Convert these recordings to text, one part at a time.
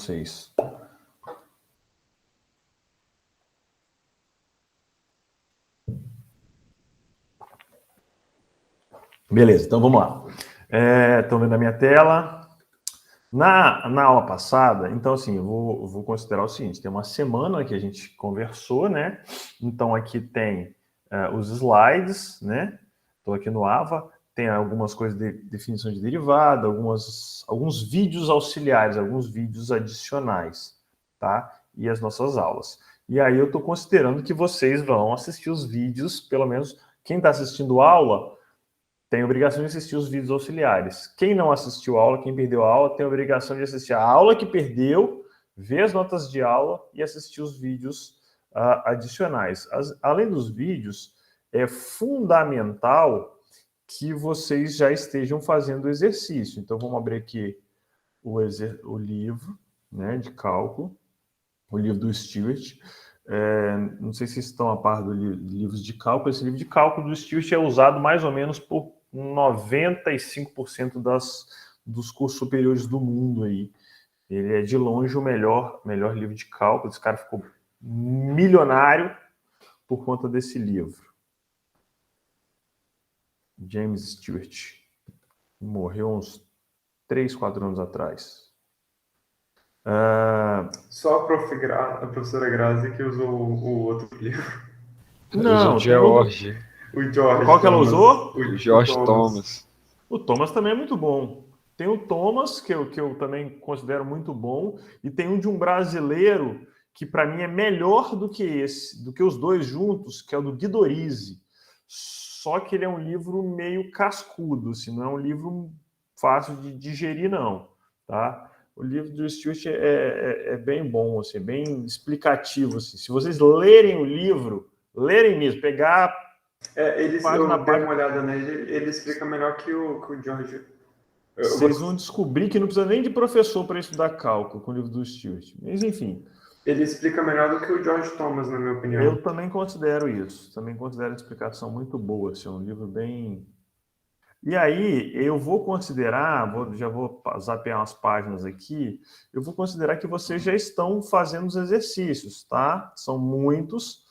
vocês. Beleza, então vamos lá. Estão vendo a minha tela? Na aula passada, então assim, eu vou considerar o seguinte, tem uma semana que a gente conversou, né? Então aqui tem os slides, né? Estou aqui no AVA, tem algumas coisas de definição de derivada, alguns vídeos auxiliares, alguns vídeos adicionais, tá? E as nossas aulas. E aí eu estou considerando que vocês vão assistir os vídeos, pelo menos quem está assistindo aula tem a obrigação de assistir os vídeos auxiliares. Quem não assistiu a aula, quem perdeu a aula, tem a obrigação de assistir a aula que perdeu, ver as notas de aula e assistir os vídeos adicionais. Além dos vídeos, é fundamental que vocês já estejam fazendo o exercício. Então, vamos abrir aqui o livro, né, de cálculo, o livro do Stewart. Não sei se estão a par dos livros de cálculo. Esse livro de cálculo do Stewart é usado mais ou menos por 95% dos cursos superiores do mundo aí. Ele é de longe o melhor livro de cálculo. Esse cara ficou milionário por conta desse livro. James Stewart. Morreu uns 3, 4 anos atrás. Só a professora Grazi que usou o outro livro. Não, o George. O George Qual que ela Thomas. usou? O George Thomas. O Thomas também é muito bom. Tem o Thomas, que eu também considero muito bom, e tem um de um brasileiro que para mim é melhor do que os dois juntos, que é o do Guidorizi. Só que ele é um livro meio cascudo, assim, não é um livro fácil de digerir, não. Tá? O livro do Stewart é bem bom, assim, bem explicativo. Assim. Se vocês lerem o livro, lerem mesmo, pegar... eu dei uma olhada nele, ele explica melhor que o George. Vocês vão descobrir que não precisa nem de professor para estudar cálculo com o livro do Stewart. Mas, enfim. Ele explica melhor do que o George Thomas, na minha opinião. Eu também considero isso. Também considero a explicação muito boa. Assim, é um livro bem... E aí, eu vou considerar, já vou zapear umas páginas aqui, eu vou considerar que vocês já estão fazendo os exercícios, tá? São muitos.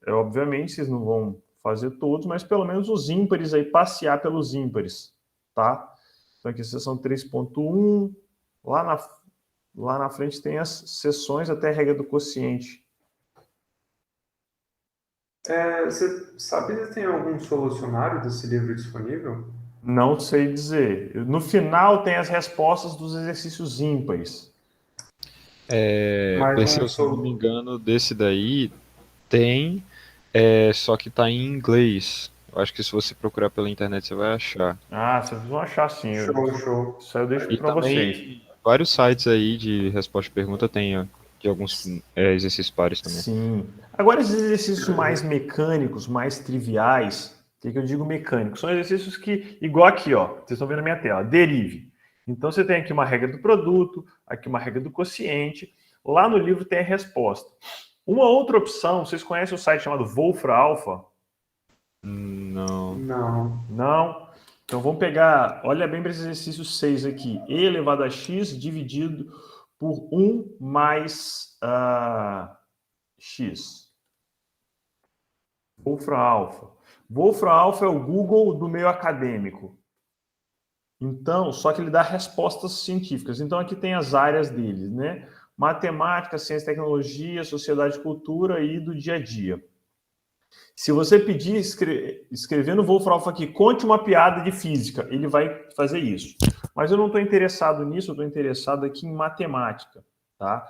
Obviamente, vocês não vão fazer todos, mas pelo menos os ímpares aí, passear pelos ímpares, tá? Então, aqui, seção 3.1, lá na frente tem as seções até a regra do quociente. Você sabe se tem algum solucionário desse livro disponível? Não sei dizer. No final tem as respostas dos exercícios ímpares. Perseu, se não me engano, desse daí tem, só que está em inglês. Eu acho que se você procurar pela internet você vai achar. Vocês vão achar sim. Show. Isso aí eu deixo para também, vocês. Vários sites aí de resposta e pergunta tem de alguns exercícios pares também. Sim. Agora, esses exercícios mais mecânicos, mais triviais, o que eu digo mecânicos? São exercícios que, igual aqui, ó, vocês estão vendo na minha tela, derive. Então, você tem aqui uma regra do produto, aqui uma regra do quociente. Lá no livro tem a resposta. Uma outra opção, vocês conhecem o site chamado Wolfram Alpha? Não. Não? Então, vamos pegar, olha bem para esse exercício 6 aqui. E elevado a x dividido por 1 mais x. Wolfram Alpha. Wolfram Alpha é o Google do meio acadêmico. Então, só que ele dá respostas científicas. Então, aqui tem as áreas dele, né? Matemática, ciência e tecnologia, sociedade e cultura e do dia a dia. Se você pedir, escrever no Wolfram Alpha aqui, conte uma piada de física, ele vai fazer isso. Mas eu não estou interessado nisso, eu estou interessado aqui em matemática, tá?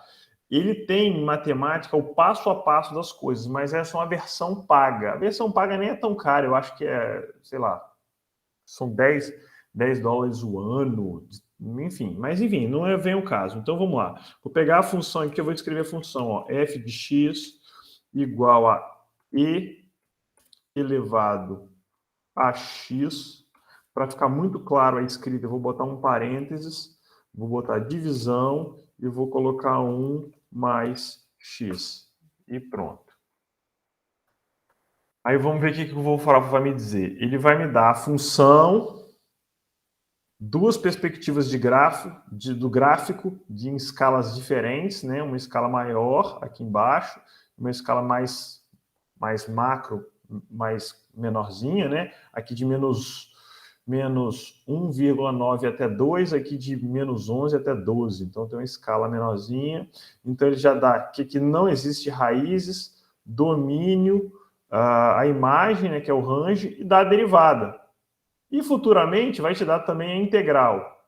Ele tem em matemática o passo a passo das coisas, mas essa é uma versão paga. A versão paga nem é tão cara, eu acho que sei lá, são 10 dólares o ano, enfim. Mas, enfim, não vem o caso. Então, vamos lá. Vou pegar a função aqui, eu vou escrever a função, ó, f de x igual a e elevado a x. Para ficar muito claro a escrita, eu vou botar um parênteses, vou botar divisão e vou colocar 1 mais x. E pronto. Aí vamos ver o que o Wolfram vai me dizer. Ele vai me dar a função duas perspectivas do gráfico em escalas diferentes, né? Uma escala maior aqui embaixo, uma escala mais macro, mais menorzinha, né? Aqui de menos 1,9 até 2, aqui de menos 11 até 12. Então, tem uma escala menorzinha. Então, ele já dá que não existe raízes, domínio, a imagem, né, que é o range, e dá a derivada. E, futuramente, vai te dar também a integral.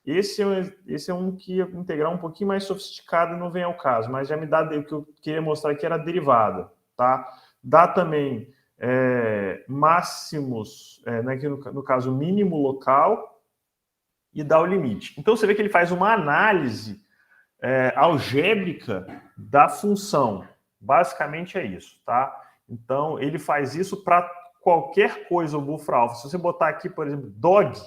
Esse é um que integral um pouquinho mais sofisticado, não vem ao caso, mas já me dá o que eu queria mostrar aqui era a derivada, tá? Dá também máximos, né, aqui no caso, mínimo local, e dá o limite. Então, você vê que ele faz uma análise algébrica da função. Basicamente é isso, tá? Então, ele faz isso para qualquer coisa, o bufra alfa. Se você botar aqui, por exemplo, dog,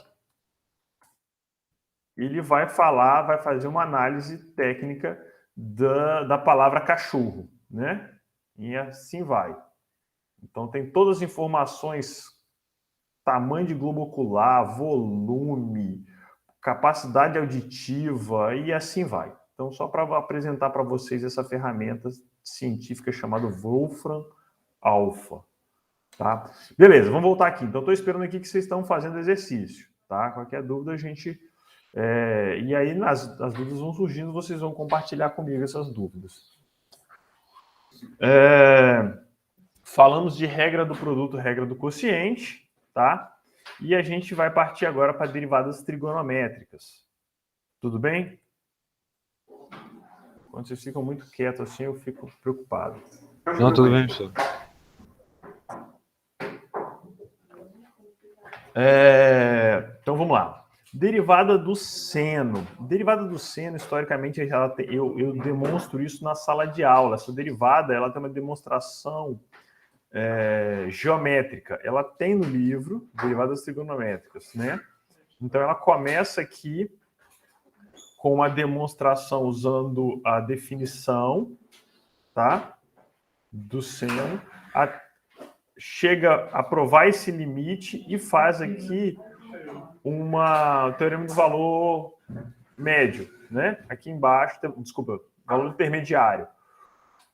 ele vai fazer uma análise técnica da palavra cachorro, né? E assim vai. Então, tem todas as informações, tamanho de globo ocular, volume, capacidade auditiva e assim vai. Então, só para apresentar para vocês essa ferramenta científica chamada Wolfram Alpha. Tá? Beleza, vamos voltar aqui. Então, estou esperando aqui que vocês estão fazendo exercício. Tá? Qualquer dúvida, a gente... e aí, as dúvidas vão surgindo, vocês vão compartilhar comigo essas dúvidas. Falamos de regra do produto, regra do quociente, tá? E a gente vai partir agora para derivadas trigonométricas. Tudo bem? Quando vocês ficam muito quietos assim, eu fico preocupado. Não, tudo bem, professor. Então, vamos lá. Derivada do seno. Derivada do seno, historicamente, eu demonstro isso na sala de aula. Essa derivada ela tem uma demonstração geométrica. Ela tem no livro Derivadas Trigonométricas, né? Então, ela começa aqui com uma demonstração usando a definição, tá? Do seno. Chega a provar esse limite e faz aqui o teorema do valor médio, né? Aqui embaixo, desculpa, valor intermediário,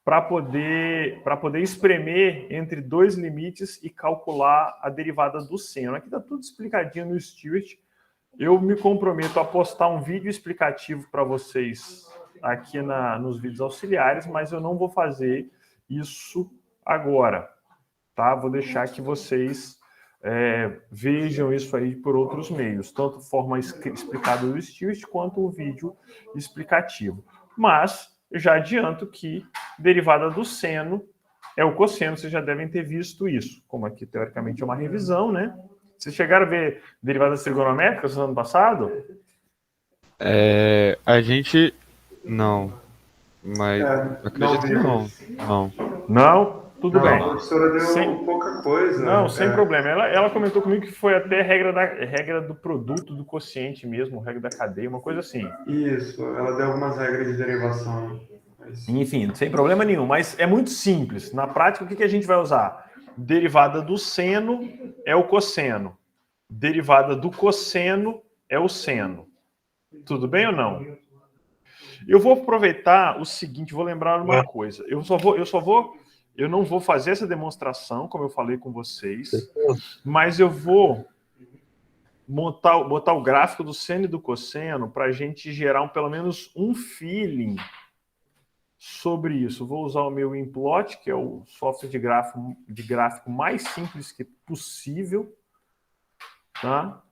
para poder espremer entre dois limites e calcular a derivada do seno. Aqui está tudo explicadinho no Stewart. Eu me comprometo a postar um vídeo explicativo para vocês aqui nos vídeos auxiliares, mas eu não vou fazer isso agora, tá? Vou deixar que vocês vejam isso aí por outros meios, tanto forma explicada do Stewart quanto o vídeo explicativo. Mas eu já adianto que derivada do seno é o cosseno, vocês já devem ter visto isso, como aqui teoricamente é uma revisão, né? Vocês chegaram a ver derivadas trigonométricas no ano passado? A gente não, mas acredito que não. Não? Tudo bem. A professora deu pouca coisa. Não, sem problema. Ela comentou comigo que foi até regra do produto, do quociente mesmo, regra da cadeia, uma coisa assim. Isso, ela deu algumas regras de derivação. Enfim, sem problema nenhum, mas é muito simples. Na prática, o que a gente vai usar? Derivada do seno é o cosseno. Derivada do cosseno é o seno. Tudo bem ou não? Eu vou aproveitar o seguinte, vou lembrar uma coisa. Eu não vou fazer essa demonstração, como eu falei com vocês, mas eu vou botar o gráfico do seno e do cosseno para a gente gerar pelo menos um feeling sobre isso. Vou usar o meu Implot, que é o software de gráfico mais simples que possível. Tá?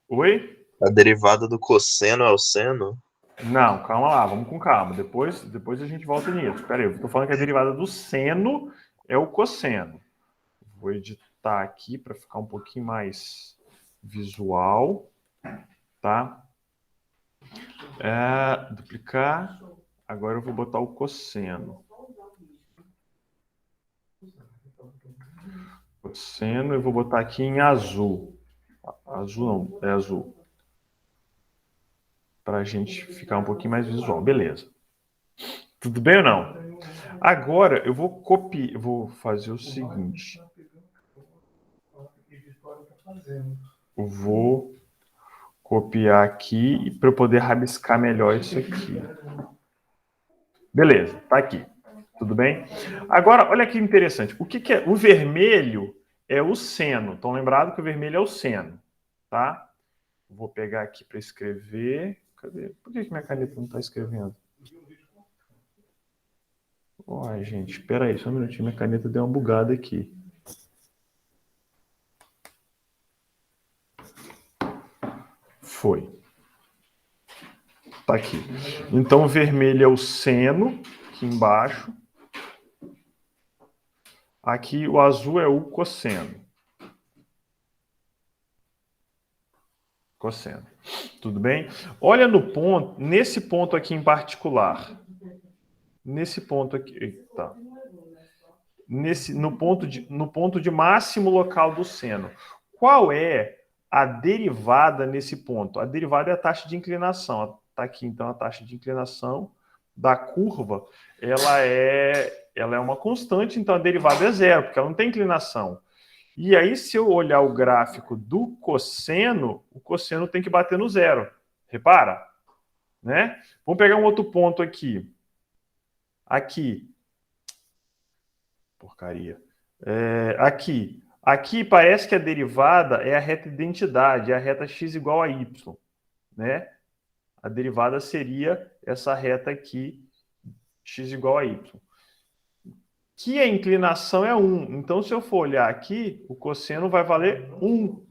Oi? A derivada do cosseno é o seno? Não, calma lá, vamos com calma. Depois a gente volta nisso. Espera aí, eu estou falando que a derivada do seno é o cosseno. Vou editar aqui para ficar um pouquinho mais visual. Tá? Duplicar. Agora eu vou botar o cosseno. Cosseno eu vou botar aqui em azul. Azul não, é azul. Para a gente ficar um pouquinho mais visual. Beleza. Tudo bem ou não? Agora eu vou vou fazer o seguinte. eu vou copiar aqui para eu poder rabiscar melhor isso aqui. Beleza, tá aqui. Tudo bem? Agora, olha que interessante. O que é? O vermelho é o seno. Estão lembrados que o vermelho é o seno, tá? Vou pegar aqui para escrever. Cadê? Por que minha caneta não está escrevendo? Ai, gente, espera aí, só um minutinho. Minha caneta deu uma bugada aqui. Foi. Tá aqui. Então, o vermelho é o seno, aqui embaixo. Aqui, o azul é o cosseno. Cosseno. Tudo bem? Olha no ponto, nesse ponto aqui em particular. Nesse ponto aqui. Tá. No ponto de máximo local do seno. Qual é a derivada nesse ponto? A derivada é a taxa de inclinação. Está aqui, então, a taxa de inclinação da curva, ela é uma constante, então a derivada é zero, porque ela não tem inclinação. E aí, se eu olhar o gráfico do cosseno, o cosseno tem que bater no zero. Repara? Né? Vamos pegar um outro ponto aqui. Aqui. Porcaria. Aqui. Aqui parece que a derivada é a reta identidade, é a reta x igual a y. Né? A derivada seria essa reta aqui, x igual a y. Que a inclinação é 1. Então, se eu for olhar aqui, o cosseno vai valer 1.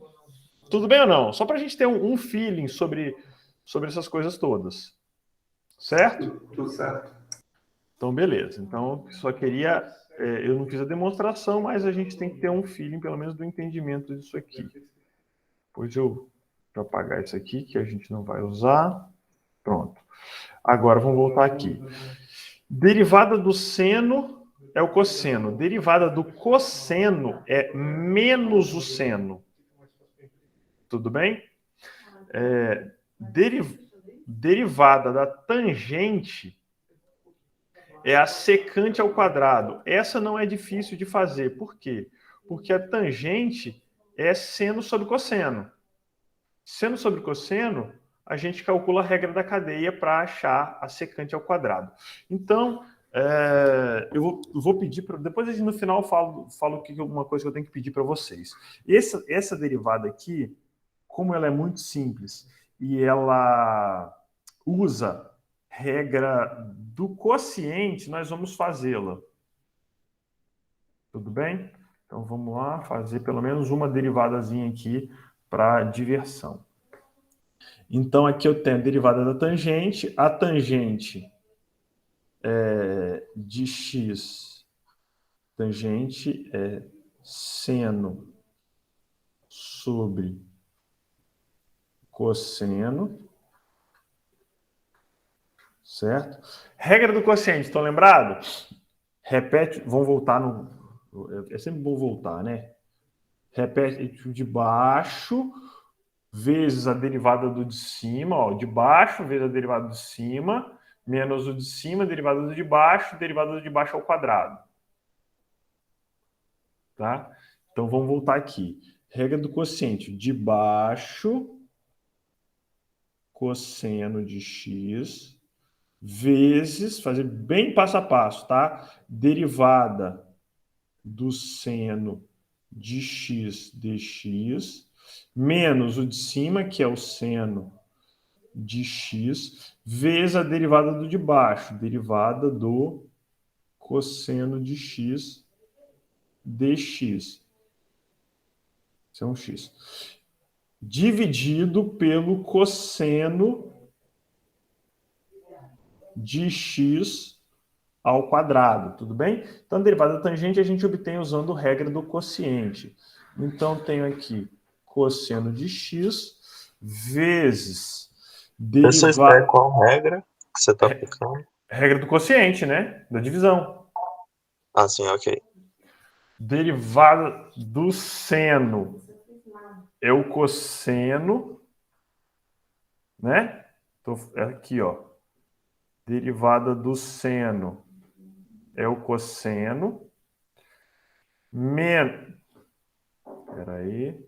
Tudo bem ou não? Só para a gente ter um feeling sobre essas coisas todas. Certo? Tudo certo. Então, beleza. Então, só queria... eu não fiz a demonstração, mas a gente tem que ter um feeling, pelo menos, do entendimento disso aqui. Depois eu vou apagar isso aqui, que a gente não vai usar. Pronto. Agora, vamos voltar aqui. Derivada do seno é o cosseno. Derivada do cosseno é menos o seno. Tudo bem? Derivada da tangente é a secante ao quadrado. Essa não é difícil de fazer. Por quê? Porque a tangente é seno sobre cosseno. Seno sobre cosseno, a gente calcula a regra da cadeia para achar a secante ao quadrado. Então, eu vou pedir para... Depois, no final, eu falo uma coisa que eu tenho que pedir para vocês. Essa derivada aqui, como ela é muito simples e ela usa regra do quociente, nós vamos fazê-la. Tudo bem? Então, vamos lá fazer pelo menos uma derivadazinha aqui para diversão. Então, aqui eu tenho a derivada da tangente. A tangente de x, tangente é seno sobre cosseno. Certo? Regra do quociente, estão lembrados? Repete, vamos voltar no... É sempre bom voltar, né? Repete o de baixo vezes a derivada do de cima, ó, de baixo vezes a derivada de cima, menos o de cima, derivada do de baixo ao quadrado. Tá? Então, vamos voltar aqui. Regra do quociente, de baixo, cosseno de x, vezes, fazer bem passo a passo, tá? Derivada do seno de x dx, menos o de cima, que é o seno de x, vezes a derivada do de baixo, derivada do cosseno de x dx. Isso é um x. Dividido pelo cosseno de x ao quadrado, tudo bem? Então, a derivada da tangente a gente obtém usando a regra do quociente. Então, tenho aqui cosseno de x vezes Isso é qual regra que você está aplicando? regra do quociente, né? Da divisão. Ah, sim, ok. Derivada do seno é o cosseno, né? Então, aqui, ó. Derivada do seno é o cosseno. Menos... Espera aí.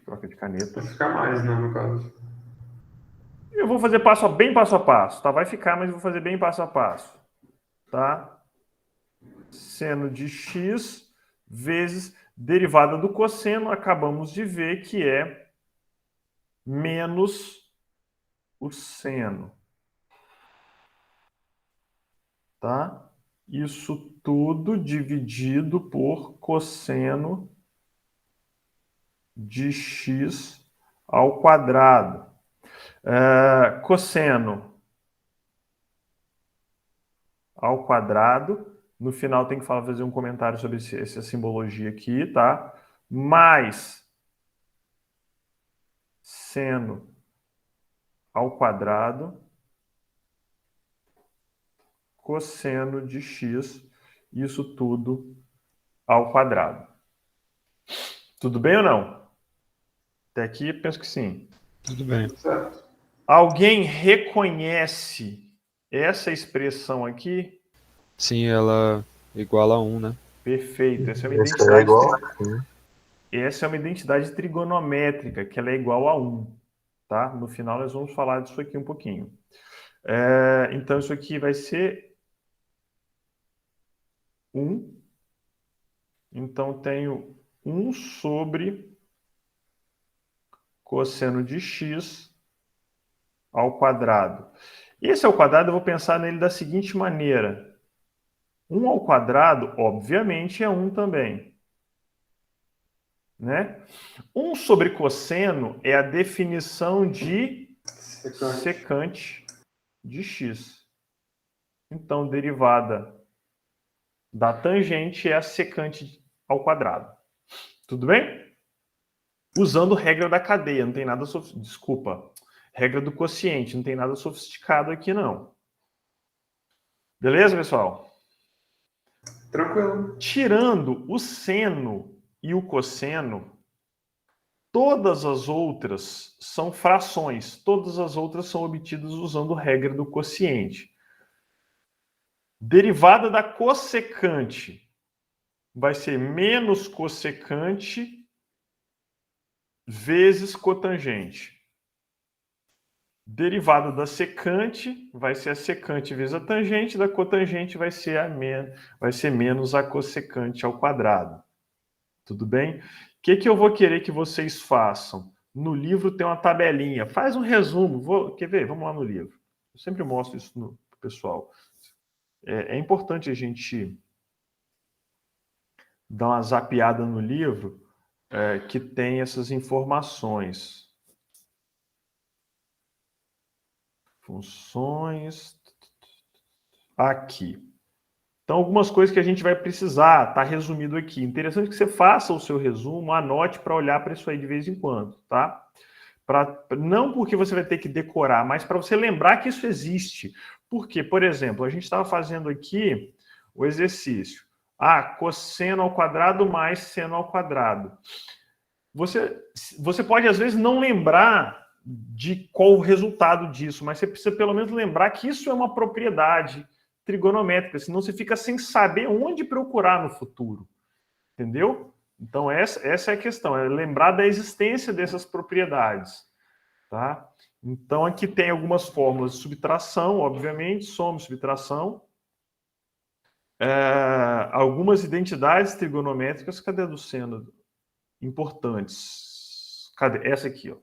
Troca de caneta. Vai ficar mais, né, no caso. Eu vou fazer bem passo a passo, tá? Vai ficar, mas eu vou fazer bem passo a passo, tá? Seno de x vezes derivada do cosseno, acabamos de ver que é menos o seno, tá? Isso tudo dividido por cosseno de x ao quadrado. Cosseno ao quadrado. No final tem que fazer um comentário sobre essa simbologia aqui, tá? Mais seno ao quadrado, cosseno de x, isso tudo ao quadrado. Tudo bem ou não? Até aqui, penso que sim. Tudo bem. Certo. Alguém reconhece essa expressão aqui? Sim, ela iguala a 1, né? Perfeito. Essa é uma Esse é identidade, igual aqui. essa é uma identidade trigonométrica, que ela é igual a 1. Tá? No final nós vamos falar disso aqui um pouquinho. Então isso aqui vai ser 1. Então tenho 1 sobre cosseno de x ao quadrado. Esse ao quadrado eu vou pensar nele da seguinte maneira. 1 ao quadrado, obviamente, é 1 também. Né? 1 sobre cosseno é a definição de secante de x. Então, derivada da tangente é a secante ao quadrado. Tudo bem? Usando regra da cadeia, não tem nada... Desculpa. Regra do quociente, não tem nada sofisticado aqui, não. Beleza, pessoal? Tranquilo. Tirando o seno e o cosseno, todas as outras são frações. Todas as outras são obtidas usando regra do quociente. Derivada da cossecante vai ser menos cossecante vezes cotangente. Derivada da secante vai ser a secante vezes a tangente, da cotangente vai ser menos a cossecante ao quadrado. Tudo bem? O que eu vou querer que vocês façam? No livro tem uma tabelinha. Faz um resumo. Quer ver? Vamos lá no livro. Eu sempre mostro isso para o pessoal. É importante a gente dar uma zapeada no livro que tem essas informações. Funções. Aqui. Então, algumas coisas que a gente vai precisar, tá resumido aqui. Interessante que você faça o seu resumo, anote para olhar para isso aí de vez em quando, tá? Não porque você vai ter que decorar, mas para você lembrar que isso existe. Porque, por exemplo, a gente estava fazendo aqui o exercício. Cosseno ao quadrado mais seno ao quadrado. Você pode, às vezes, não lembrar de qual o resultado disso, mas você precisa, pelo menos, lembrar que isso é uma propriedade trigonométrica, senão você fica sem saber onde procurar no futuro. Entendeu? Então, essa é a questão, é lembrar da existência dessas propriedades. Tá? Então, aqui tem algumas fórmulas de subtração, obviamente, soma e subtração. Algumas identidades trigonométricas, cadê a do seno? Importantes. Cadê? Essa aqui, ó.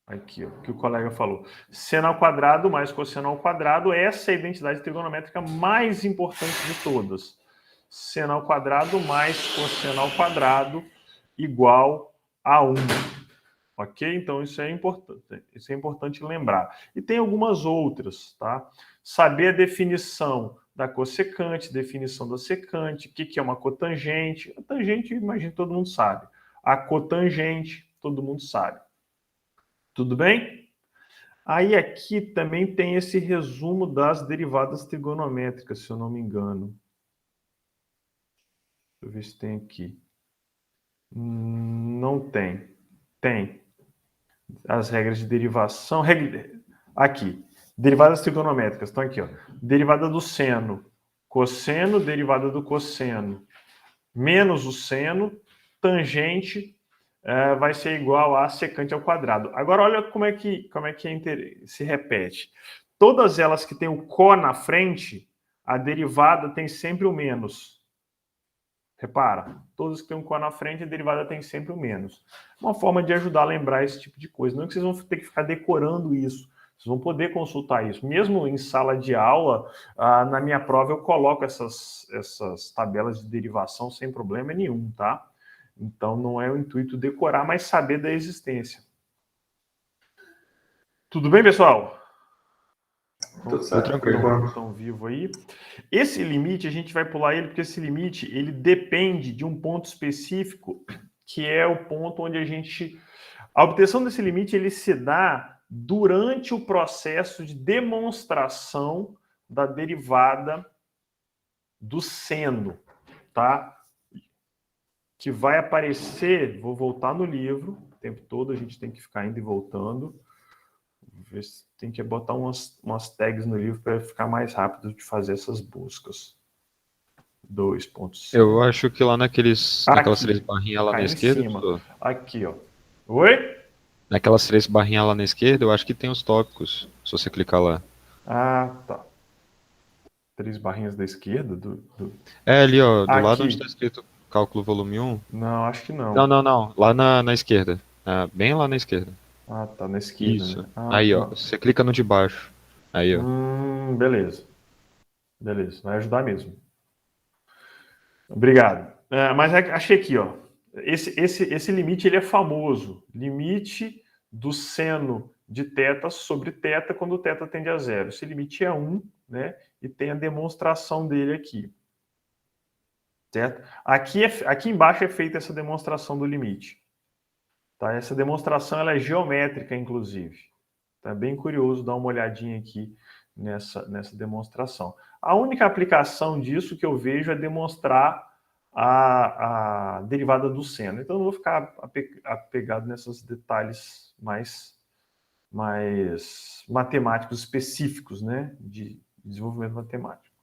Aqui, ó, que o colega falou. Seno ao quadrado mais cosseno ao quadrado, essa é a identidade trigonométrica mais importante de todas. Seno ao quadrado mais cosseno ao quadrado igual a 1. Ok? Então, isso é importante lembrar. E tem algumas outras, tá? Saber a definição da cossecante, definição da secante, o que é uma cotangente. A tangente, imagino que todo mundo sabe. A cotangente, todo mundo sabe. Tudo bem? Aí aqui também tem esse resumo das derivadas trigonométricas, se eu não me engano. Deixa eu ver se tem aqui. Não tem. Tem. As regras de derivação. Aqui. Derivadas trigonométricas. Estão aqui, ó. Derivada do seno. Cosseno, derivada do cosseno. Menos o seno. Tangente. vai ser igual a secante ao quadrado. Agora, olha como é que se repete. Todas elas que têm o có na frente, a derivada tem sempre o menos. Repara, todas que têm um có na frente, a derivada tem sempre o menos. Uma forma de ajudar a lembrar esse tipo de coisa. Não é que vocês vão ter que ficar decorando isso. Vocês vão poder consultar isso. Mesmo em sala de aula, na minha prova eu coloco essas tabelas de derivação sem problema nenhum, tá? Então não é o intuito decorar, mas saber da existência. Tudo bem, pessoal? Tudo certo, por tranquilo. enquanto. Estão vivo aí. Esse limite, a gente vai pular ele, porque esse limite, ele depende de um ponto específico, que é o ponto onde a gente... A obtenção desse limite, ele se dá durante o processo de demonstração da derivada do seno, tá? Que vai aparecer, vou voltar no livro, o tempo todo a gente tem que ficar indo e voltando. Tem que botar umas tags no livro para ficar mais rápido de fazer essas buscas. 2.5. Eu acho que lá naquelas Aqui. 3 barrinhas lá Cá na em esquerda, cima. Dudu, Aqui, ó. Oi? naquelas 3 barrinhas lá na esquerda, eu acho que tem os tópicos, se você clicar lá. Ah, tá. 3 barrinhas da esquerda? É ali, ó, do Aqui. lado onde está escrito cálculo volume 1. Não, acho que não. Não. Lá na esquerda. Bem lá na esquerda. Ah, tá, na esquerda. Isso. Né? Ah, Aí, ó. tá. Você clica no de baixo. Aí, ó. Beleza. Beleza, vai ajudar mesmo. Obrigado. Mas achei aqui, ó. Esse limite ele é famoso. Limite do seno de θ sobre θ quando θ tende a zero. Esse limite é 1, né? E tem a demonstração dele aqui. Certo? Aqui embaixo é feita essa demonstração do limite. Tá? Essa demonstração ela é geométrica, inclusive. Tá bem curioso dar uma olhadinha aqui nessa demonstração. A única aplicação disso que eu vejo é demonstrar a derivada do seno. Então, eu não vou ficar apegado nesses detalhes mais matemáticos específicos, né, de desenvolvimento matemático.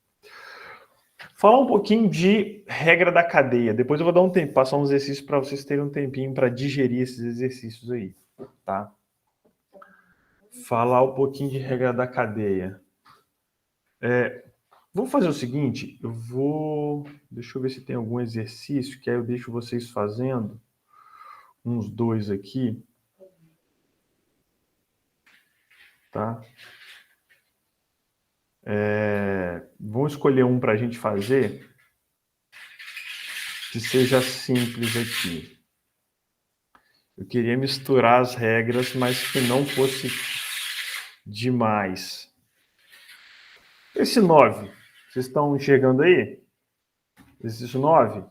Falar um pouquinho de regra da cadeia. Depois eu vou dar um tempo, passar um exercício para vocês terem um tempinho para digerir esses exercícios aí, tá? Falar um pouquinho de regra da cadeia. Vou fazer o seguinte, deixa eu ver se tem algum exercício, que aí eu deixo vocês fazendo, uns 2 aqui, tá? Vamos escolher um para a gente fazer, que seja simples aqui. Eu queria misturar as regras, mas que não fosse demais. Esse 9, vocês estão enxergando aí? Exercício 9?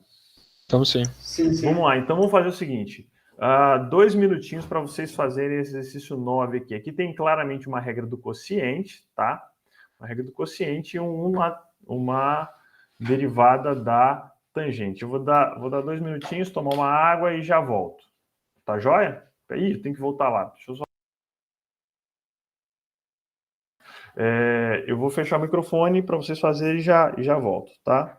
Então, sim. Sim. Vamos lá, então vamos fazer o seguinte. 2 minutinhos para vocês fazerem esse exercício 9 aqui. Aqui tem claramente uma regra do quociente, tá? Uma regra do quociente e uma derivada da tangente. Eu vou dar 2 minutinhos, tomar uma água e já volto. Tá joia? Ih, tem que voltar lá. Deixa eu só... eu vou fechar o microfone para vocês fazerem e já volto, tá?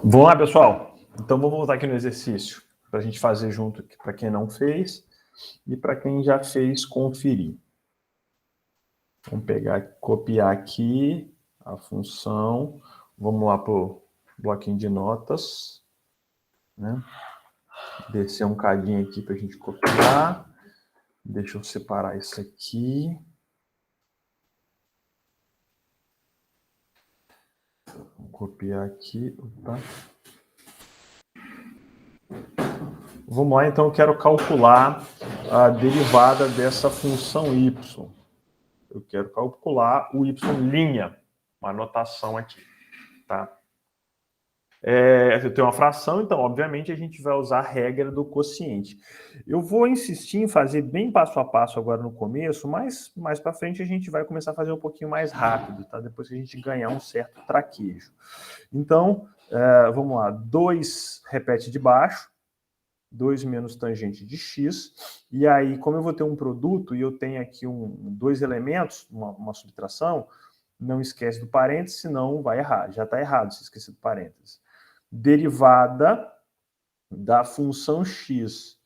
Vamos lá, pessoal. Então, vamos voltar aqui no exercício. para a gente fazer junto, para quem não fez, e para quem já fez, conferir. Vamos pegar, copiar aqui a função. Vamos lá para o bloquinho de notas, né? Descer um cadinho aqui para a gente copiar. Deixa eu separar isso aqui. Vou copiar aqui. Opa. Vamos lá, então eu quero calcular a derivada dessa função y. Eu quero calcular o y', uma notação aqui, tá? Eu tenho uma fração, então, obviamente, a gente vai usar a regra do quociente. Eu vou insistir em fazer bem passo a passo agora no começo, mas mais para frente a gente vai começar a fazer um pouquinho mais rápido, tá? Depois que a gente ganhar um certo traquejo. Então, vamos lá. 2 repete de baixo, 2 menos tangente de x, e aí, como eu vou ter um produto e eu tenho aqui dois elementos, uma subtração, não esquece do parênteses, senão vai errar. Já está errado se esquecer do parênteses. Derivada da função x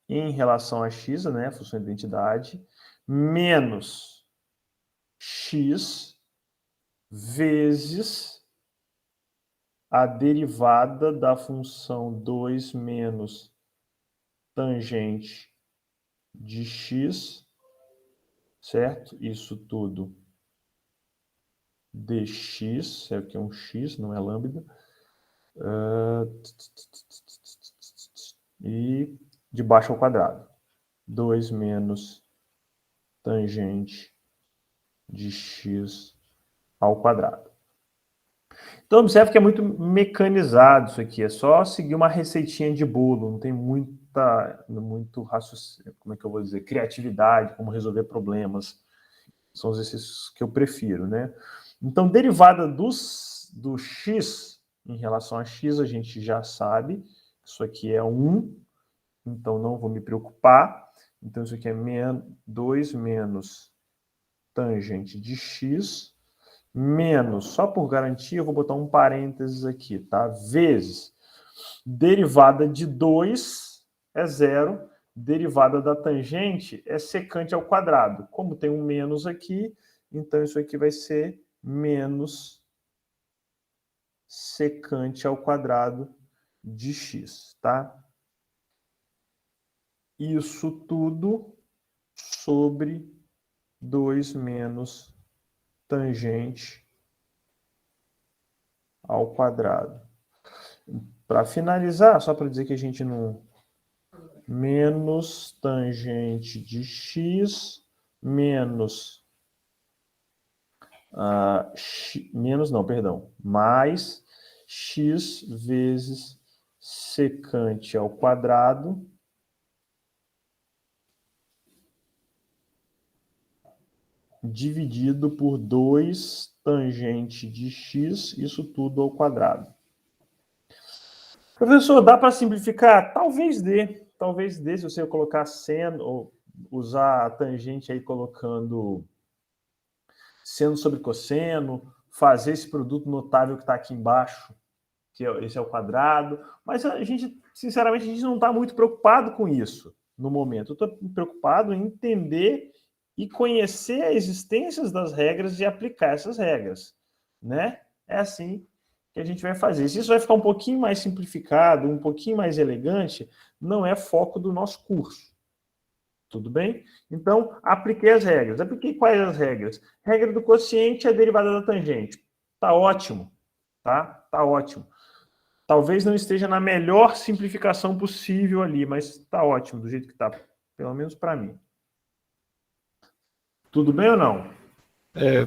em relação a x, né, a função de identidade, menos x vezes a derivada da função 2 menos tangente de x, certo? Isso tudo dx, é o que é um x, não é lambda, e de baixo ao quadrado. 2 menos tangente de x ao quadrado. Então, observe que é muito mecanizado isso aqui. É só seguir uma receitinha de bolo. Não tem muito raciocínio, como é que eu vou dizer, criatividade, como resolver problemas. São os exercícios que eu prefiro, né? Então, derivada do x em relação a x, a gente já sabe. Isso aqui é 1, então não vou me preocupar. Então, isso aqui é 2 menos tangente de x, menos, só por garantia, eu vou botar um parênteses aqui, tá? Vezes, derivada de 2 é 0, derivada da tangente é secante ao quadrado. Como tem um menos aqui, então isso aqui vai ser menos secante ao quadrado de x, tá? Isso tudo sobre 2 menos tangente ao quadrado. Para finalizar, só para dizer que a gente não... Menos tangente de x menos... mais x vezes secante ao quadrado dividido por 2 tangente de x, isso tudo ao quadrado. Professor, dá para simplificar? Talvez dê. Talvez dê, se você colocar seno, ou usar a tangente aí colocando seno sobre cosseno, fazer esse produto notável que está aqui embaixo, que esse é o quadrado. Mas a gente, sinceramente, a gente não está muito preocupado com isso no momento. Eu estou preocupado em entender e conhecer a existência das regras e aplicar essas regras, né? É assim que a gente vai fazer. Se isso vai ficar um pouquinho mais simplificado, um pouquinho mais elegante, não é foco do nosso curso. Tudo bem? Então, apliquei as regras. Apliquei quais as regras? Regra do quociente é a derivada da tangente. Tá ótimo, tá? Tá ótimo. Talvez não esteja na melhor simplificação possível ali, mas tá ótimo, do jeito que tá, pelo menos para mim. Tudo bem ou não?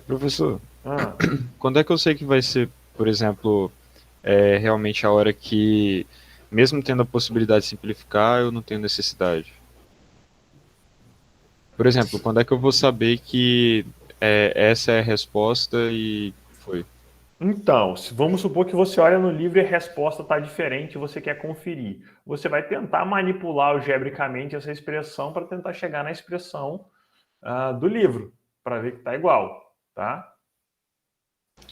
Professor, quando é que eu sei que vai ser, por exemplo, realmente a hora que, mesmo tendo a possibilidade de simplificar, eu não tenho necessidade? Por exemplo, quando é que eu vou saber que essa é a resposta e foi? Então, vamos supor que você olha no livro e a resposta está diferente e você quer conferir. Você vai tentar manipular algebricamente essa expressão para tentar chegar na expressão do livro, para ver que está igual, tá?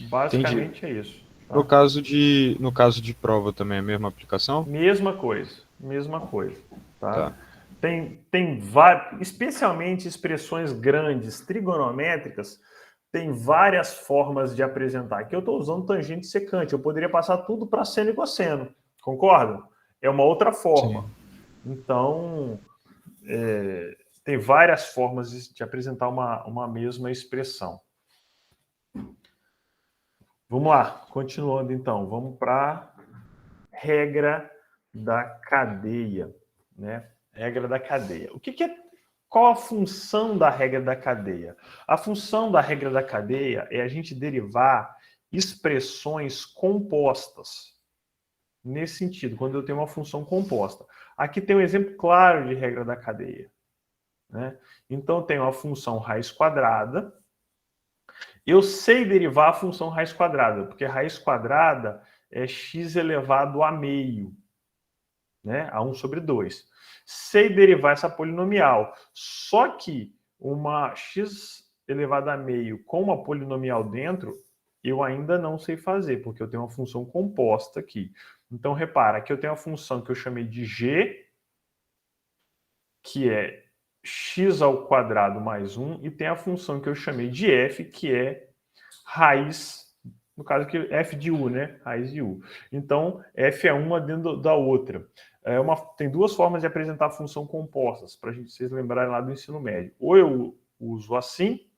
Basicamente. Entendi. É isso. Tá? No caso de prova também é a mesma aplicação? Mesma coisa. mesma coisa. Tá. Tem várias, especialmente expressões grandes, trigonométricas, tem várias formas de apresentar. Aqui eu estou usando tangente e secante, eu poderia passar tudo para seno e cosseno, concorda? É uma outra forma. Sim. Então, tem várias formas de apresentar uma mesma expressão. Vamos lá, continuando então. Vamos para a regra da cadeia, né? Regra da cadeia. Qual a função da regra da cadeia? A função da regra da cadeia é a gente derivar expressões compostas. Nesse sentido, quando eu tenho uma função composta. Aqui tem um exemplo claro de regra da cadeia, né? Então, eu tenho a função raiz quadrada. Eu sei derivar a função raiz quadrada, porque raiz quadrada é x elevado a meio, né? A 1 sobre 2. Sei derivar essa polinomial. Só que uma x elevado a meio com uma polinomial dentro, eu ainda não sei fazer, porque eu tenho uma função composta aqui. Então, repara, aqui eu tenho a função que eu chamei de g, que é x ao quadrado mais 1, e tem a função que eu chamei de f, que é raiz, no caso aqui, f de u, né? Raiz de u. Então, f é uma dentro da outra. Tem duas formas de apresentar função compostas, para vocês lembrarem lá do ensino médio. Ou eu uso assim,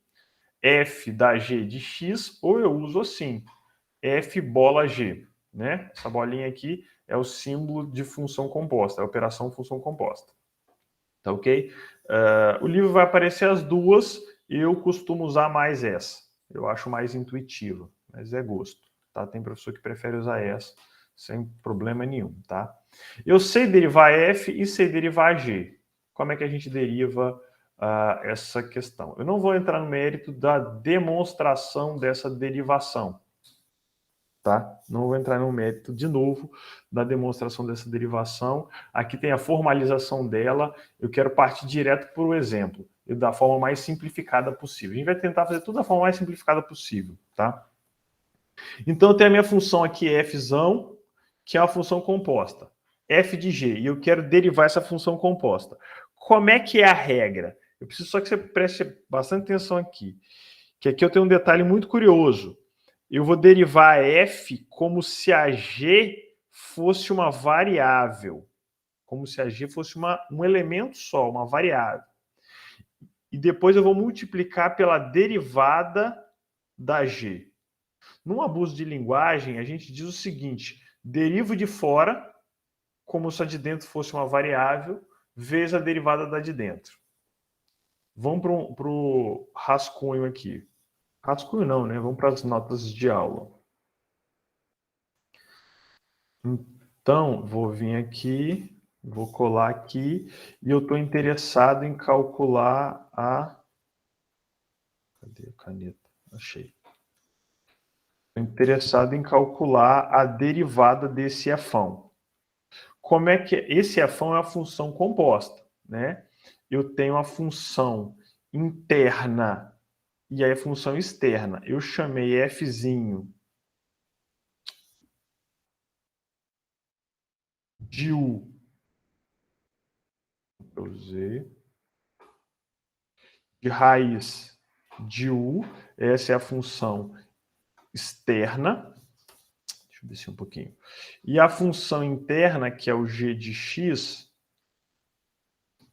f da g de x, ou eu uso assim, f bola g, né? Essa bolinha aqui é o símbolo de função composta, a operação função composta. Tá ok? O livro vai aparecer as duas, eu costumo usar mais essa. Eu acho mais intuitiva, mas é gosto. Tá? Tem professor que prefere usar essa, sem problema nenhum. Tá? Eu sei derivar f e sei derivar g. Como é que a gente deriva essa questão? Eu não vou entrar no mérito da demonstração dessa derivação. Tá? Não vou entrar no mérito, de novo, da demonstração dessa derivação. Aqui tem a formalização dela. Eu quero partir direto para o exemplo, e da forma mais simplificada possível. A gente vai tentar fazer tudo da forma mais simplificada possível. Tá? Então, eu tenho a minha função aqui, fzão, que é uma função composta, f de g, e eu quero derivar essa função composta. Como é que é a regra? Eu preciso só que você preste bastante atenção aqui, que aqui eu tenho um detalhe muito curioso. Eu vou derivar f como se a g fosse uma variável. Como se a g fosse um elemento só, uma variável. E depois eu vou multiplicar pela derivada da g. Num abuso de linguagem, a gente diz o seguinte: derivo de fora como se a de dentro fosse uma variável, vezes a derivada da de dentro. Vamos para o rascunho aqui. Rascunho não, né? Vamos para as notas de aula. Então, vou vir aqui, vou colar aqui, e eu estou interessado em calcular a... Cadê a caneta? Achei. Estou interessado em calcular a derivada desse fão. Como é que... Esse fão é a função composta, né? Eu tenho a função interna e aí a função externa. Eu chamei fzinho de u. Eu usei. De raiz de u. Essa é a função externa. Deixa eu descer um pouquinho. E a função interna, que é o g de x,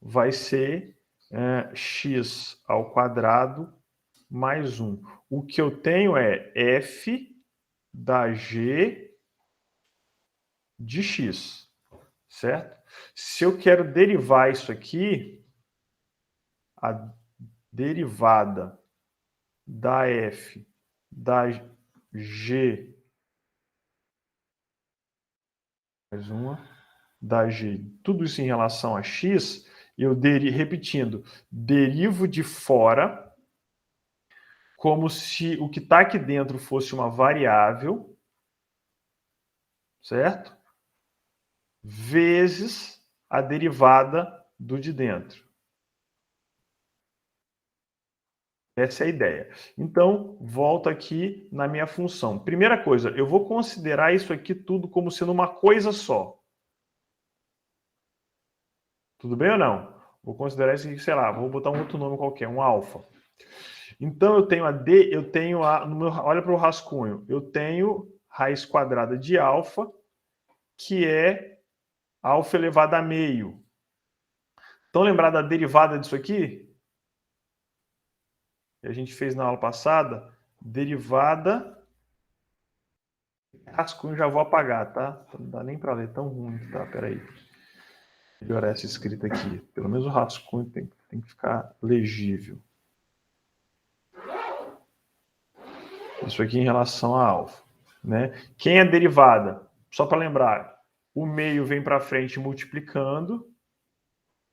vai ser x ao quadrado mais 1. O que eu tenho é f da g de x, certo? Se eu quero derivar isso aqui, a derivada da f da g mais uma da g, tudo isso em relação a x, eu repetindo, derivo de fora como se o que está aqui dentro fosse uma variável, certo? Vezes a derivada do de dentro. Essa é a ideia. Então, volto aqui na minha função. Primeira coisa, eu vou considerar isso aqui tudo como sendo uma coisa só. Tudo bem ou não? Vou considerar isso aqui, sei lá, vou botar um outro nome qualquer, um alfa. Então, eu tenho olha para o rascunho, eu tenho raiz quadrada de alfa, que é alfa elevado a meio. Estão lembrados da derivada disso aqui? Que a gente fez na aula passada? Derivada... Rascunho já vou apagar, tá? Não dá nem para ler, tão ruim, tá? Peraí. Melhorar essa escrita aqui. Pelo menos o rascunho tem que ficar legível. Isso aqui em relação a alfa, né? Quem é derivada? Só para lembrar, o meio vem para frente multiplicando,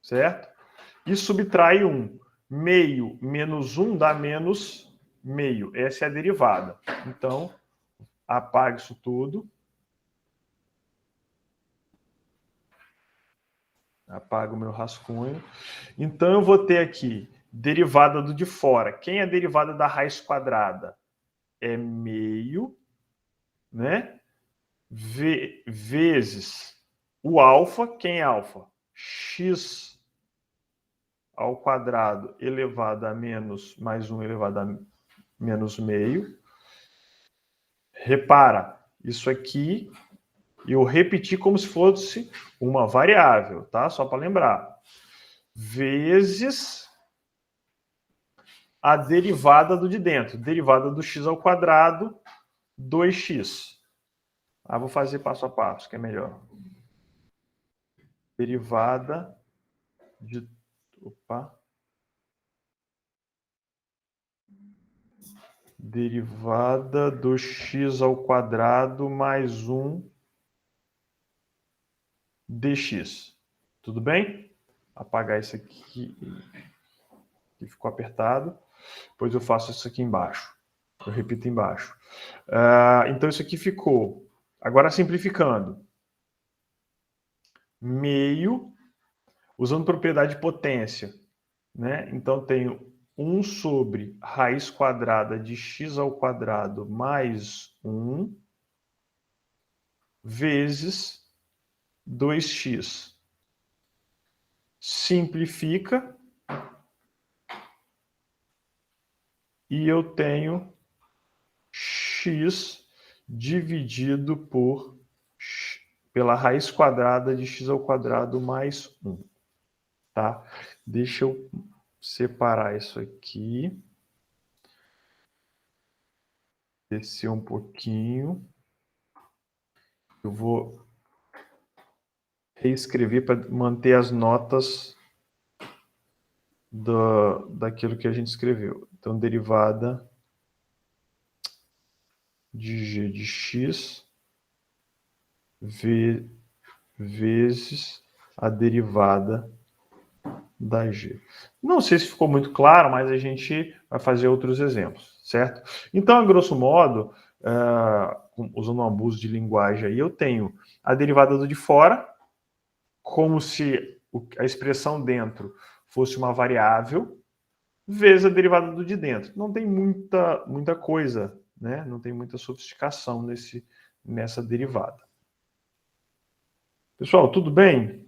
certo? E subtrai 1. Meio menos 1 dá menos meio. Essa é a derivada. Então, apague isso tudo. Apago o meu rascunho. Então, eu vou ter aqui derivada do de fora. Quem é a derivada da raiz quadrada? É meio, né? Vezes o alfa. Quem é alfa? X ao quadrado elevado a menos mais 1 elevado a menos meio. Repara, isso aqui eu repeti como se fosse uma variável, tá? Só para lembrar. Vezes a derivada do de dentro. Derivada do x ao quadrado, 2x. Vou fazer passo a passo, que é melhor. Derivada de... Derivada do x ao quadrado mais 1 dx. Tudo bem? Apagar isso aqui, que ficou apertado. Depois eu faço isso aqui embaixo. Eu repito embaixo. Então isso aqui ficou. Agora simplificando. Meio, usando propriedade de potência, né? Então tenho 1 sobre raiz quadrada de x ao quadrado mais 1 vezes 2x. Simplifica. E eu tenho x dividido pela raiz quadrada de x ao quadrado mais 1. Tá? Deixa eu separar isso aqui. Descer um pouquinho. Eu vou reescrever para manter as notas daquilo que a gente escreveu. Então, derivada de g de x vezes a derivada da g. Não sei se ficou muito claro, mas a gente vai fazer outros exemplos, certo? Então, a grosso modo, usando um abuso de linguagem aí, eu tenho a derivada do de fora, como se a expressão dentro fosse uma variável, vezes a derivada do de dentro. Não tem muita coisa, né? Não tem muita sofisticação nessa derivada. Pessoal, tudo bem?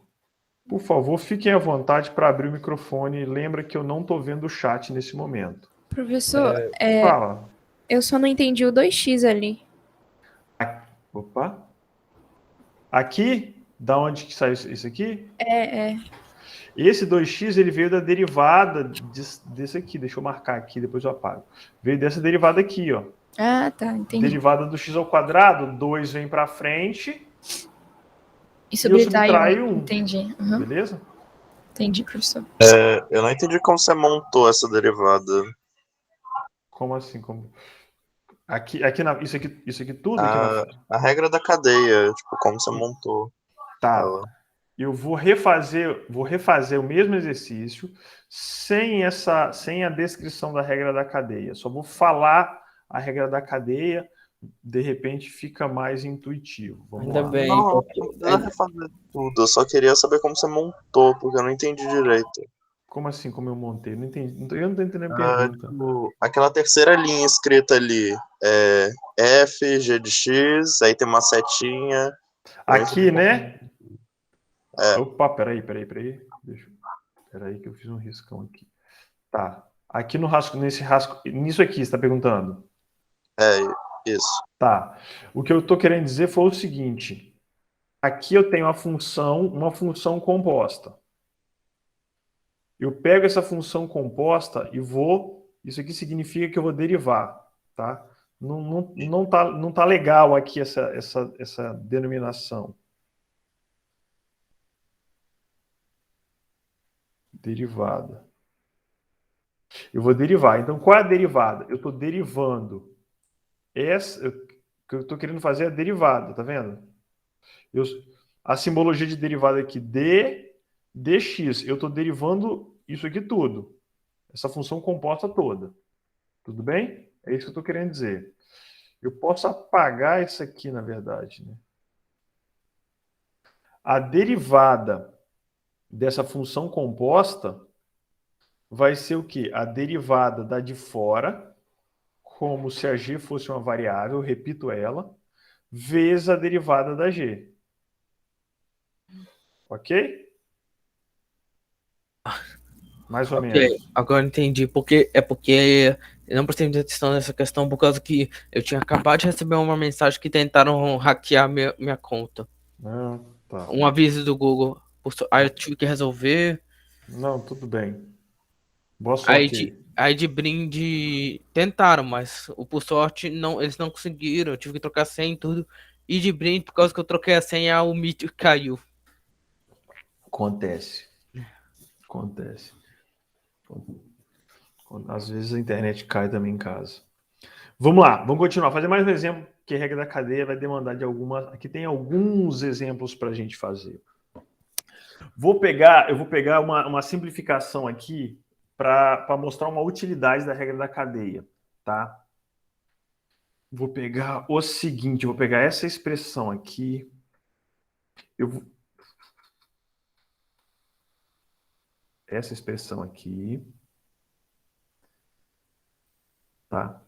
Por favor, fiquem à vontade para abrir o microfone. Lembra que eu não estou vendo o chat nesse momento. Professor, Fala. Eu só não entendi o 2x ali. Opa. Aqui, da onde que saiu isso aqui? Esse 2x ele veio da derivada desse aqui. Deixa eu marcar aqui, depois eu apago. Veio dessa derivada aqui, ó. Ah, tá, entendi. Derivada do x ao quadrado, 2 vem para frente e subtrai 1. Entendi. Beleza? Entendi, professor. Eu não entendi como você montou essa derivada. Como assim? Isso aqui tudo? A regra da cadeia, tipo, como você montou. Tá. Eu vou refazer o mesmo exercício sem a descrição da regra da cadeia. Só vou falar a regra da cadeia, de repente fica mais intuitivo. Ainda bem. Não precisa refazer tudo. Eu só queria saber como você montou, porque eu não entendi direito. Como assim, como eu montei? Não entendi. Eu não estou entendendo a pergunta. Tipo, aquela terceira linha escrita ali é f, g de x, aí tem uma setinha. Aqui, né? É. Opa, peraí. Espera aí que eu fiz um riscão aqui. Tá. Aqui no rascunho, nisso aqui, você está perguntando? Isso. Tá. O que eu estou querendo dizer foi o seguinte. Aqui eu tenho uma função composta. Eu pego essa função composta e vou... Isso aqui significa que eu vou derivar, tá? Não tá legal aqui essa denominação. Derivada. Eu vou derivar. Então, qual é a derivada? Eu estou derivando. O que eu estou querendo fazer é a derivada, tá vendo? A simbologia de derivada aqui, dx. Eu estou derivando isso aqui tudo. Essa função composta toda. Tudo bem? É isso que eu estou querendo dizer. Eu posso apagar isso aqui, na verdade. Né? A derivada dessa função composta vai ser o quê? A derivada da de fora, como se a g fosse uma variável, eu repito ela, vezes a derivada da g. Ok? Mais ou menos. Agora entendi. Porque eu não prestei muita atenção nessa questão por causa que eu tinha acabado de receber uma mensagem que tentaram hackear minha conta. Tá. Um aviso do Google. Aí eu tive que resolver. Não, tudo bem. Boa sorte. Aí de brinde tentaram, mas por sorte eles não conseguiram. Eu tive que trocar a senha e tudo. E de brinde, por causa que eu troquei a senha, o Meet caiu. Acontece. Às vezes a internet cai também em casa. Vamos lá, vamos continuar. Fazer mais um exemplo, que a regra da cadeia vai demandar de algumas... Aqui tem alguns exemplos para a gente fazer. Eu vou pegar uma simplificação aqui para mostrar uma utilidade da regra da cadeia, tá? Vou pegar o seguinte, vou pegar essa expressão aqui. Essa expressão aqui. Tá?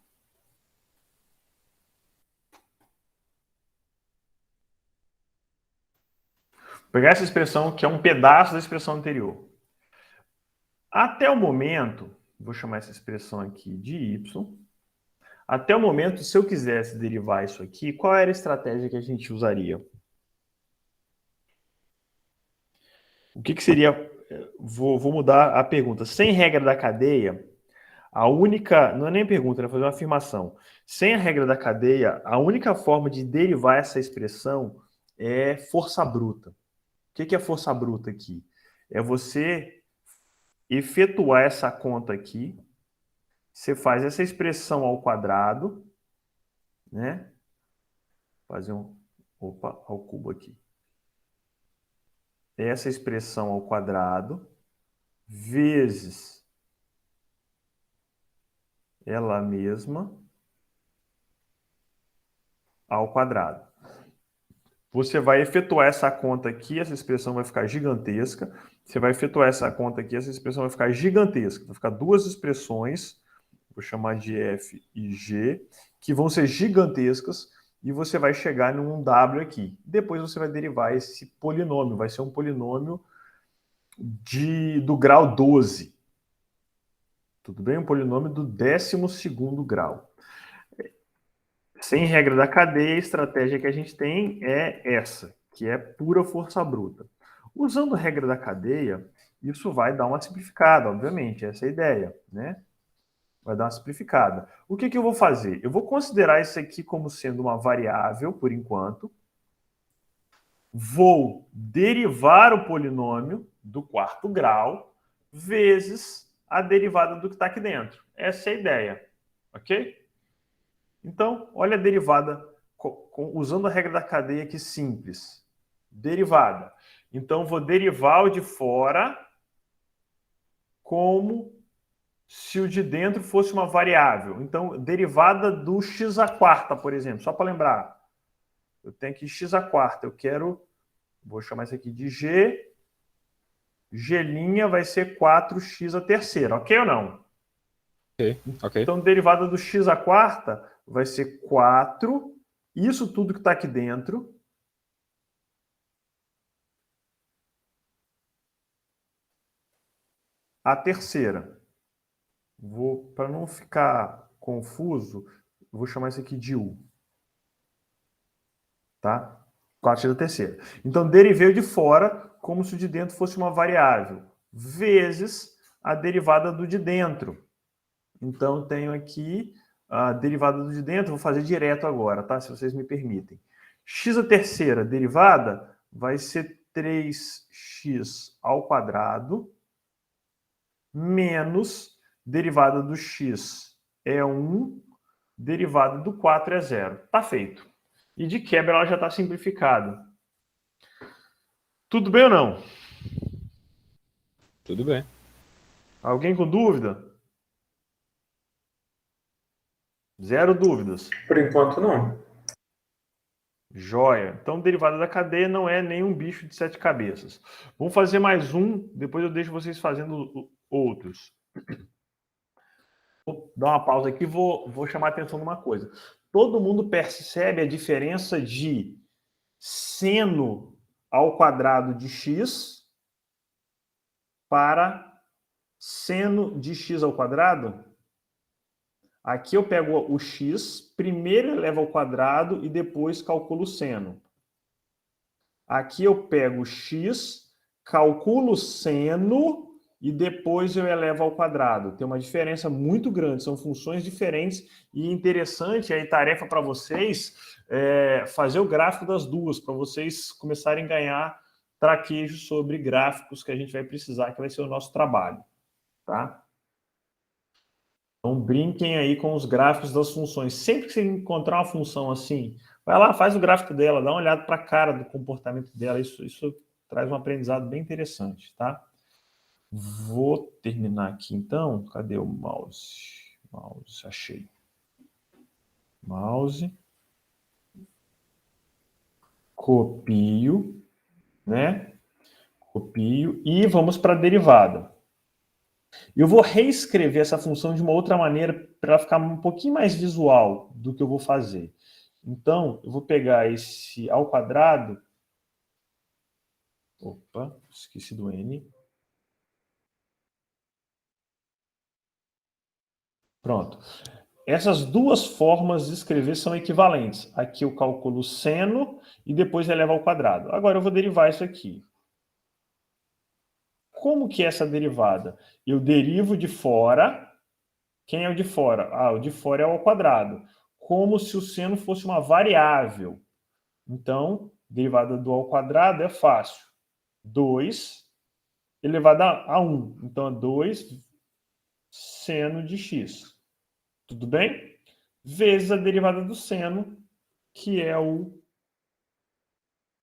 Vou pegar essa expressão, que é um pedaço da expressão anterior. Até o momento, vou chamar essa expressão aqui de y. Até o momento, se eu quisesse derivar isso aqui, qual era a estratégia que a gente usaria? O que seria... Vou mudar a pergunta. Sem regra da cadeia, a única... Não é nem pergunta, é fazer uma afirmação. Sem a regra da cadeia, a única forma de derivar essa expressão é força bruta. O que é força bruta aqui? É você efetuar essa conta aqui. Você faz essa expressão ao quadrado, né? Fazer ao cubo aqui. Essa expressão ao quadrado vezes ela mesma ao quadrado. Você vai efetuar essa conta aqui, essa expressão vai ficar gigantesca. Você vai efetuar essa conta aqui, essa expressão vai ficar gigantesca. Vai ficar duas expressões, vou chamar de f e g, que vão ser gigantescas, e você vai chegar num w aqui. Depois você vai derivar esse polinômio, vai ser um polinômio do grau 12. Tudo bem? Um polinômio do 12º grau. Sem regra da cadeia, a estratégia que a gente tem é essa, que é pura força bruta. Usando a regra da cadeia, isso vai dar uma simplificada, obviamente, essa é a ideia, né? Vai dar uma simplificada. O que eu vou fazer? Eu vou considerar isso aqui como sendo uma variável, por enquanto. Vou derivar o polinômio do 4º grau vezes a derivada do que está aqui dentro. Essa é a ideia, ok? Então, olha a derivada, usando a regra da cadeia aqui simples. Derivada. Então, vou derivar o de fora como se o de dentro fosse uma variável. Então, derivada do x², por exemplo, só para lembrar. Eu tenho aqui x², vou chamar isso aqui de g, g' vai ser 4x², ok ou não? Ok. Então, derivada do x² vai ser 4, isso tudo que está aqui dentro, a terceira. Para não ficar confuso, vou chamar isso aqui de U. Tá? 4x da terceira. Então, derivei o de fora como se o de dentro fosse uma variável, vezes a derivada do de dentro. Então, tenho aqui a derivada do de dentro, vou fazer direto agora, tá? Se vocês me permitem. X a terceira derivada vai ser 3x ao quadrado menos derivada do x é 1, derivada do 4 é 0. Tá feito. E de quebra ela já está simplificada. Tudo bem ou não? Tudo bem. Alguém com dúvida? Zero dúvidas. Por enquanto, não. Joia. Então, derivada da cadeia não é nenhum bicho de 7 cabeças. Vamos fazer mais um, depois eu deixo vocês fazendo outros. Vou dar uma pausa aqui e vou chamar a atenção numa coisa. Todo mundo percebe a diferença de seno ao quadrado de x para seno de x ao quadrado? Aqui eu pego o x, primeiro elevo ao quadrado e depois calculo o seno. Aqui eu pego o x, calculo o seno e depois eu elevo ao quadrado. Tem uma diferença muito grande, são funções diferentes e interessante, aí tarefa para vocês fazer o gráfico das duas, para vocês começarem a ganhar traquejo sobre gráficos que a gente vai precisar, que vai ser o nosso trabalho. Tá? Então, brinquem aí com os gráficos das funções. Sempre que você encontrar uma função assim, vai lá, faz o gráfico dela, dá uma olhada para a cara do comportamento dela. Isso traz um aprendizado bem interessante, tá? Vou terminar aqui, então. Cadê o mouse? Mouse, achei. Mouse. Copio, né? Copio e vamos para a derivada. Eu vou reescrever essa função de uma outra maneira para ela ficar um pouquinho mais visual do que eu vou fazer. Então, eu vou pegar esse ao quadrado. Opa, esqueci do N. Pronto. Essas duas formas de escrever são equivalentes. Aqui eu calculo o seno e depois elevo ao quadrado. Agora eu vou derivar isso aqui. Como que é essa derivada? Eu derivo de fora. Quem é o de fora? Ah, o de fora é o ao quadrado. Como se o seno fosse uma variável. Então, derivada do ao quadrado é fácil. 2 elevado a 1. Então, é 2 seno de x. Tudo bem? Vezes a derivada do seno, que é o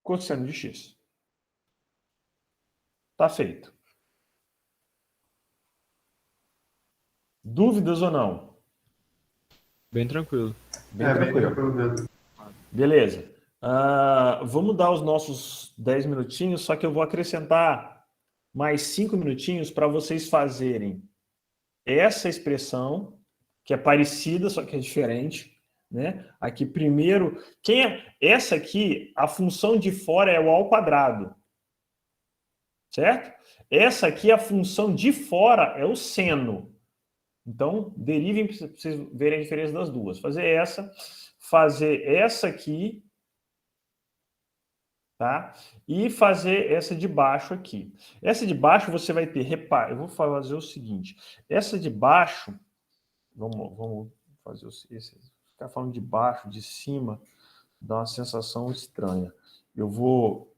cosseno de x. Tá feito. Dúvidas ou não? Bem tranquilo. Bem tranquilo. Beleza. Vamos dar os nossos 10 minutinhos, só que eu vou acrescentar mais 5 minutinhos para vocês fazerem essa expressão, que é parecida, só que é diferente. Né? Aqui primeiro, essa aqui, a função de fora é o ao quadrado. Certo? Essa aqui, a função de fora é o seno. Então, derivem para vocês verem a diferença das duas. Fazer essa aqui, tá? E fazer essa de baixo aqui. Essa de baixo você vai ter, repare, eu vou fazer o seguinte, essa de baixo, vamos fazer esse, ficar falando de baixo, de cima, dá uma sensação estranha. Eu vou...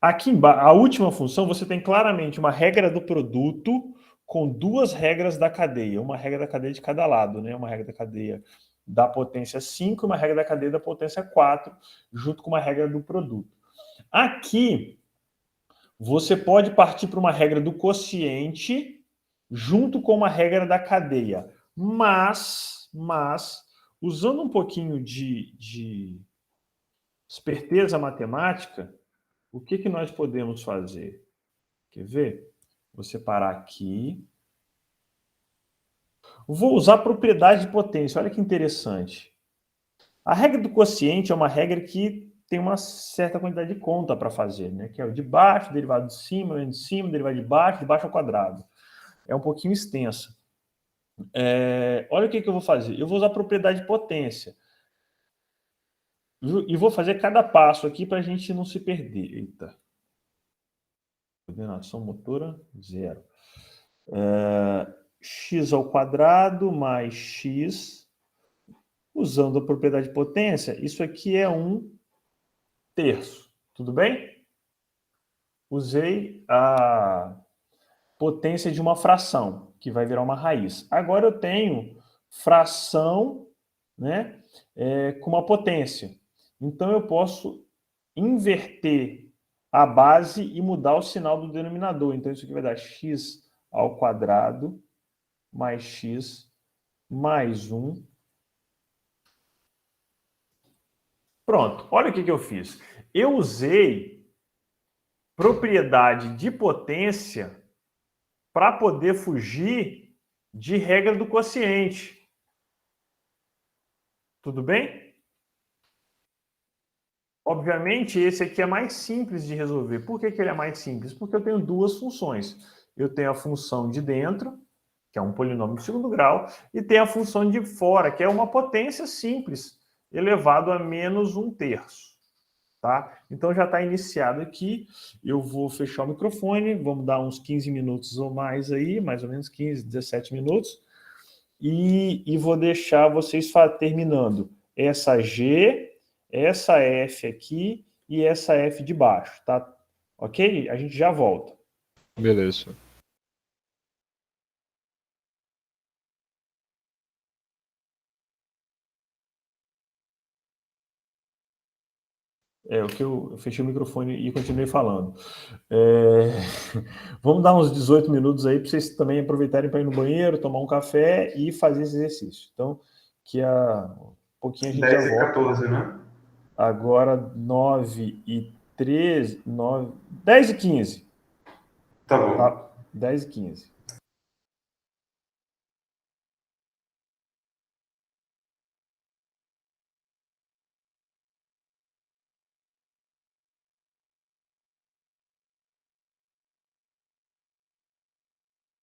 Aqui embaixo, a última função, você tem claramente uma regra do produto com duas regras da cadeia. Uma regra da cadeia de cada lado, né? Uma regra da cadeia da potência 5 e uma regra da cadeia da potência 4, junto com uma regra do produto. Aqui, você pode partir para uma regra do quociente junto com uma regra da cadeia. Mas usando um pouquinho de esperteza matemática, o que nós podemos fazer? Quer ver? Vou separar aqui. Vou usar a propriedade de potência. Olha que interessante. A regra do quociente é uma regra que tem uma certa quantidade de conta para fazer, né? Que é o de baixo, derivado de cima, derivado de baixo ao quadrado. É um pouquinho extensa. Olha o que eu vou fazer. Eu vou usar a propriedade de potência. E vou fazer cada passo aqui para a gente não se perder. Eita. Coordenação motora, 0. X ao quadrado mais x, usando a propriedade de potência, isso aqui é 1/3. Tudo bem? Usei a potência de uma fração, que vai virar uma raiz. Agora eu tenho fração, né, com uma potência. Então eu posso inverter a base e mudar o sinal do denominador. Então isso aqui vai dar x ao quadrado mais x mais 1. Pronto, olha o que eu fiz. Eu usei propriedade de potência para poder fugir de regra do quociente. Tudo bem? Obviamente, esse aqui é mais simples de resolver. Por que ele é mais simples? Porque eu tenho duas funções. Eu tenho a função de dentro, que é um polinômio de segundo grau, e tem a função de fora, que é uma potência simples, elevado a menos 1/3. Tá? Então já está iniciado aqui. Eu vou fechar o microfone, vamos dar uns 15 minutos ou mais aí, mais ou menos 15, 17 minutos, e vou deixar vocês terminando essa G, essa F aqui e essa F de baixo, tá? Ok? A gente já volta. Beleza. O que eu fechei o microfone e continuei falando. Vamos dar uns 18 minutos aí para vocês também aproveitarem para ir no banheiro, tomar um café e fazer esse exercício. Então, que um pouquinho a gente 10 já e volta. 14, né? Agora 9h13, 10h15. Tá bom. Tá? 10h15.